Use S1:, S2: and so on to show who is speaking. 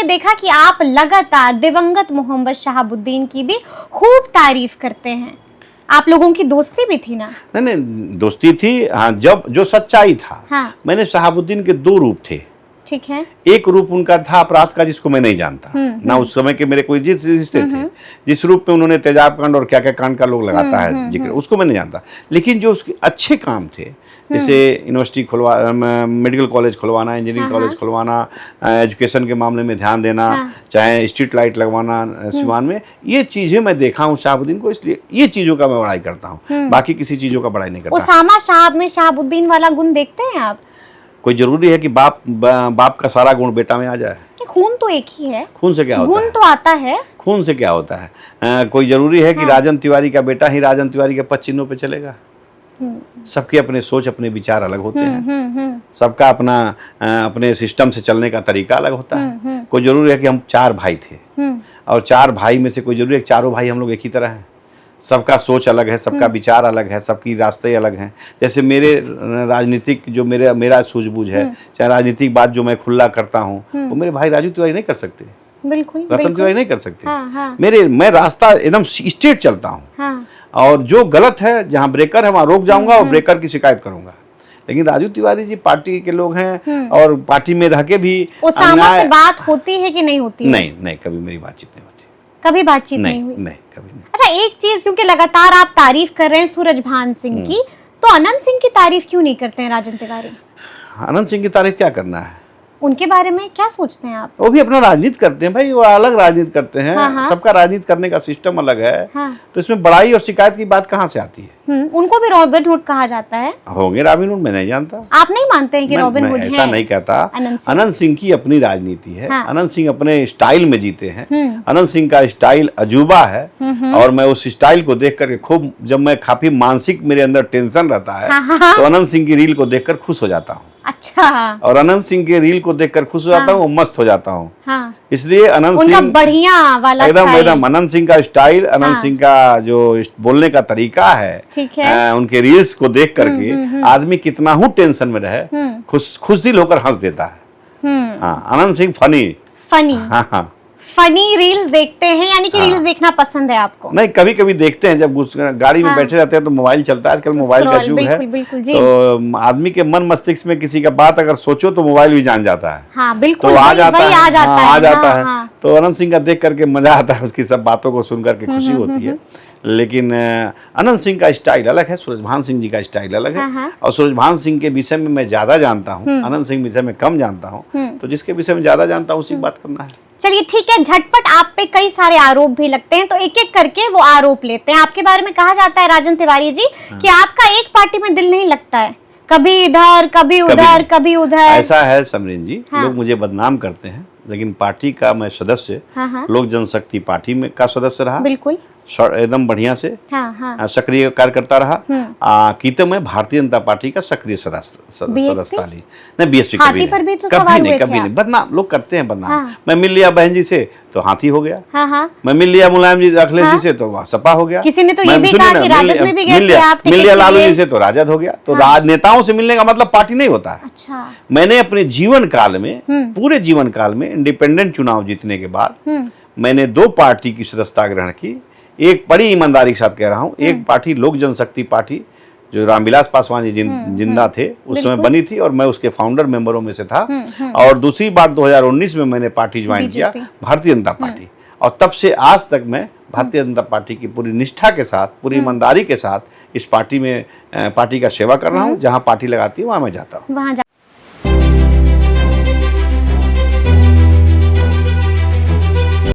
S1: मैंने देखा कि आप लगातार दिवंगत मोहम्मद शहाबुद्दीन की भी खूब तारीफ करते हैं। आप लोगों की दोस्ती भी थी ना?
S2: नहीं, दोस्ती थी हाँ, जब जो सच्चाई था।
S1: हाँ।
S2: मैंने शहाबुद्दीन के दो रूप थे।
S1: ठीक है।
S2: एक रूप उनका था अपराध का, जिसको मैं नहीं जानता, ना उस समय के मेरे कोई रिश्ते थे। जिस रूप में उन्होंने तेजाब कांड और क्या क्या कांड का लोग लगाता है जिक्र, उसको मैं नहीं जानता। लेकिन जो उसके अच्छे काम थे, जैसे यूनिवर्सिटी खुलवा, मेडिकल कॉलेज खुलवाना, इंजीनियरिंग कॉलेज खुलवाना, एजुकेशन के मामले में ध्यान देना, चाहे स्ट्रीट लाइट लगवाना सिवान में, ये चीजें मैं देखा हूँ शहाबुद्दीन को, इसलिए ये चीजों का मैं बड़ाई करता हूँ। बाकी किसी चीजों का बड़ाई नहीं करता।
S1: उसामा साहब में शहाबुद्दीन वाला गुण देखते हैं आप?
S2: कोई जरूरी है कि बाप का सारा गुण बेटा में आ जाए?
S1: खून तो एक ही है।
S2: खून से क्या होता है?
S1: गुण तो आता है। खून
S2: से क्या होता है? कोई जरूरी है कि राजन तिवारी का बेटा ही राजन तिवारी के पद चिन्हों पे चलेगा? सबके अपने सोच, अपने विचार अलग होते हैं। सबका अपना अपने सिस्टम से चलने का तरीका अलग होता है। कोई जरूरी है कि हम 4 भाई थे और 4 भाई में से कोई जरूरी है कि चारों भाई हम लोग एक ही तरह हैं? सबका सोच अलग है, सबका विचार अलग है, सबकी रास्ते अलग हैं। जैसे मेरे राजनीतिक जो मेरा सूझबूझ है, चाहे राजनीतिक बात जो मैं खुला करता हूँ, वो मेरे भाई राजू तिवारी नहीं कर सकते,
S1: बिल्कुल
S2: रतन तिवारी नहीं कर सकते।
S1: हाँ।
S2: मैं रास्ता एकदम स्ट्रेट चलता हूँ।
S1: हाँ।
S2: और जो गलत है, जहाँ ब्रेकर है वहाँ रोक जाऊंगा और ब्रेकर की शिकायत करूंगा। लेकिन राजू तिवारी जी पार्टी के लोग हैं और पार्टी में रह के भी
S1: उसामा से बात होती है कि नहीं होती?
S2: नहीं, कभी मेरी बातचीत नहीं होती।
S1: कभी बातचीत नहीं हुई?
S2: नहीं, कभी नहीं।
S1: अच्छा, एक चीज, क्योंकि लगातार आप तारीफ कर रहे हैं सूरजभान सिंह की, तो अनंत सिंह की तारीफ क्यों नहीं करते हैं राजन तिवारी?
S2: अनंत सिंह की तारीफ क्या करना है?
S1: उनके बारे में क्या सोचते हैं आप?
S2: वो भी अपना राजनीति करते हैं भाई, वो अलग राजनीति करते हैं।
S1: हाँ।
S2: सबका राजनीति करने का सिस्टम अलग है।
S1: हाँ।
S2: तो इसमें बड़ाई और शिकायत की बात कहाँ से आती है?
S1: उनको भी रॉबिन हुड कहा जाता है।
S2: होंगे रॉबिन हुड, मैं नहीं जानता।
S1: आप नहीं मानते हैं कि रॉबिन हुड है?
S2: ऐसा नहीं कहता। अनंत सिंह की अपनी राजनीति है।
S1: हाँ।
S2: अनंत सिंह अपने स्टाइल में जीते हैं। अनंत सिंह का स्टाइल अजूबा है और मैं उस स्टाइल को देख करके खूब, जब मैं काफी मानसिक मेरे अंदर टेंशन रहता है, तो अनंत सिंह की रील को देखकर खुश हो जाता हूँ।
S1: अच्छा।
S2: और अनंत सिंह के रील को देखकर खुश हो जाता हूँ, मस्त हो जाता हूँ।
S1: हाँ।
S2: इसलिए अनंत सिंह
S1: बढ़िया वाला
S2: एकदम अनंत सिंह का स्टाइल, अनंत सिंह का जो बोलने का तरीका है,
S1: ठीक है।
S2: उनके रील्स को देख करके आदमी कितना ही टेंशन में रहे, खुश दिल होकर हंस देता है। हाँ, अनंत सिंह फनी। हाँ,
S1: फनी रील्स देखते हैं, यानी कि रील्स देखना पसंद है आपको?
S2: नहीं, कभी कभी देखते हैं, जब गाड़ी में बैठे रहते हैं तो मोबाइल चलता है, आजकल मोबाइल का युग है। तो आदमी के मन मस्तिष्क में किसी का बात अगर सोचो तो मोबाइल भी जान जाता है।
S1: हाँ, बिल्कुल,
S2: तो आ जाता है। तो अनंत सिंह का देख करके मजा आता है, उसकी सब बातों को सुन करके खुशी होती है। लेकिन अनंत सिंह का स्टाइल अलग है, सूरजभान सिंह जी का स्टाइल अलग है। और सूरजभान सिंह के विषय में मैं ज्यादा जानता हूँ, अनंत सिंह विषय में कम जानता हूँ। तो जिसके विषय में ज्यादा जानता हूँ उसी की बात करना है।
S1: चलिए ठीक है, झटपट आप पे कई सारे आरोप भी लगते हैं, तो एक एक करके वो आरोप लेते हैं। आपके बारे में कहा जाता है राजन तिवारी जी कि आपका एक पार्टी में दिल नहीं लगता है, कभी इधर कभी उधर कभी उधर।
S2: ऐसा है समरीन जी, लोग मुझे बदनाम करते हैं, लेकिन पार्टी का मैं सदस्य, लोक जनशक्ति पार्टी में का सदस्य रहा, बिल्कुल एकदम बढ़िया से सक्रिय कार्यकर्ता रहा। कीते में भारतीय जनता पार्टी का सक्रिय सदस्य नहीं, बीएसपी कभी नहीं। बदनाम लोग करते हैं, बदनाम। मैं मिल लिया बहन जी से तो हाथी हो गया, मैं मिल लिया मुलायम जी अखिलेश जी से तो सपा हो गया,
S1: किसी ने तो ये भी कहा कि राजद में भी गए थे आप,
S2: मिल लिया लालू जी से तो राजद हो गया। तो राजनेताओं से मिलने का मतलब पार्टी नहीं होता है।
S1: अच्छा।
S2: मैंने अपने जीवन काल में, पूरे जीवन काल में, इंडिपेंडेंट चुनाव जीतने के बाद मैंने 2 पार्टी की सदस्यता ग्रहण की। एक बड़ी ईमानदारी के साथ कह रहा हूँ, एक पार्टी लोक जनशक्ति पार्टी जो रामविलास पासवान जी जिंदा थे उस समय बनी थी और मैं उसके फाउंडर मेंबरों में से था। और दूसरी बार 2019 में मैंने पार्टी ज्वाइन किया, भारतीय जनता पार्टी। और तब से आज तक मैं भारतीय जनता पार्टी की पूरी निष्ठा के साथ, पूरी ईमानदारी के साथ इस पार्टी में पार्टी का सेवा कर रहा हूँ। जहाँ पार्टी लगाती है वहाँ मैं जाता हूँ।